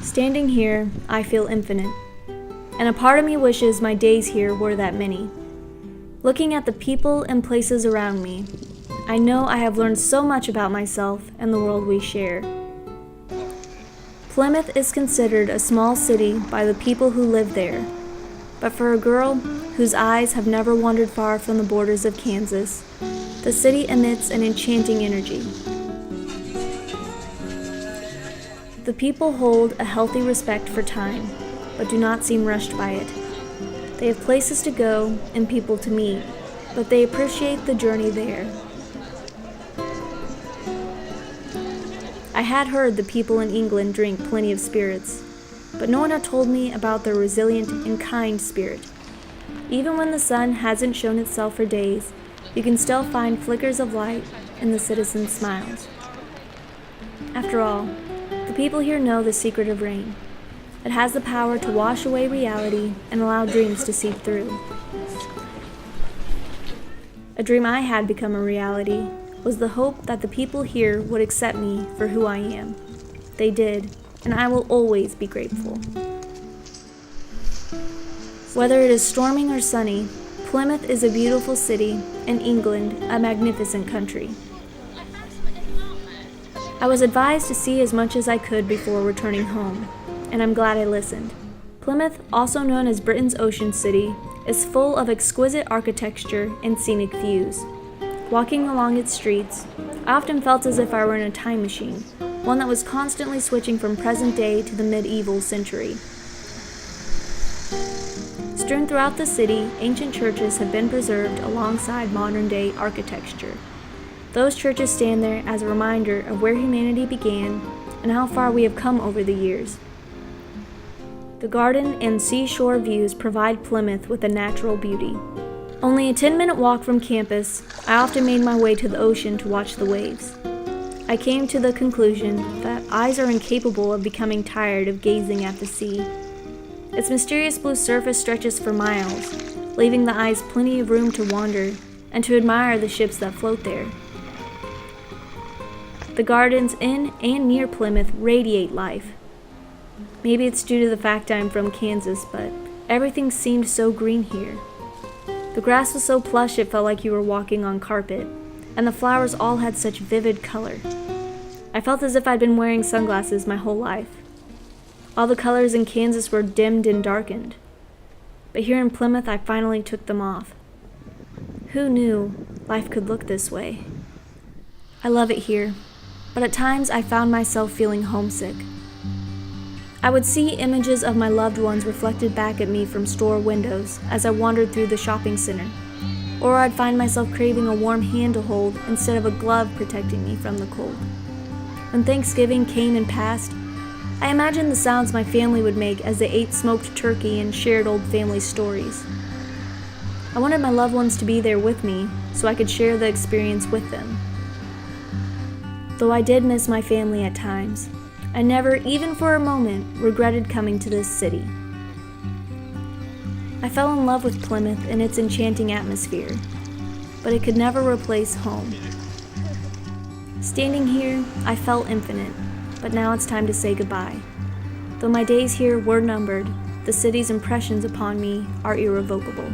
Standing here, I feel infinite, and a part of me wishes my days here were that many. Looking at the people and places around me, I know I have learned so much about myself and the world we share. Plymouth is considered a small city by the people who live there, but for a girl whose eyes have never wandered far from the borders of Kansas, the city emits an enchanting energy. The people hold a healthy respect for time, but do not seem rushed by it. They have places to go and people to meet, but they appreciate the journey there. I had heard the people in England drink plenty of spirits, but no one had told me about their resilient and kind spirit. Even when the sun hasn't shown itself for days, you can still find flickers of light in the citizens' smiles. After all, the people here know the secret of rain. It has the power to wash away reality and allow dreams to seep through. A dream I had become a reality was the hope that the people here would accept me for who I am. They did, and I will always be grateful. Whether it is storming or sunny, Plymouth is a beautiful city, and England a magnificent country. I was advised to see as much as I could before returning home, and I'm glad I listened. Plymouth, also known as Britain's Ocean City, is full of exquisite architecture and scenic views. Walking along its streets, I often felt as if I were in a time machine, one that was constantly switching from present day to the medieval century. Strewn throughout the city, ancient churches have been preserved alongside modern-day architecture. Those churches stand there as a reminder of where humanity began and how far we have come over the years. The garden and seashore views provide Plymouth with a natural beauty. Only a 10-minute walk from campus, I often made my way to the ocean to watch the waves. I came to the conclusion that eyes are incapable of becoming tired of gazing at the sea. Its mysterious blue surface stretches for miles, leaving the eyes plenty of room to wander and to admire the ships that float there. The gardens in and near Plymouth radiate life. Maybe it's due to the fact I'm from Kansas, but everything seemed so green here. The grass was so plush it felt like you were walking on carpet, and the flowers all had such vivid color. I felt as if I'd been wearing sunglasses my whole life. All the colors in Kansas were dimmed and darkened, but here in Plymouth I finally took them off. Who knew life could look this way? I love it here, but at times I found myself feeling homesick. I would see images of my loved ones reflected back at me from store windows as I wandered through the shopping center, or I'd find myself craving a warm hand to hold instead of a glove protecting me from the cold. When Thanksgiving came and passed, I imagined the sounds my family would make as they ate smoked turkey and shared old family stories. I wanted my loved ones to be there with me so I could share the experience with them. Though I did miss my family at times, I never, even for a moment, regretted coming to this city. I fell in love with Plymouth and its enchanting atmosphere, but it could never replace home. Standing here, I felt infinite, but now it's time to say goodbye. Though my days here were numbered, the city's impressions upon me are irrevocable.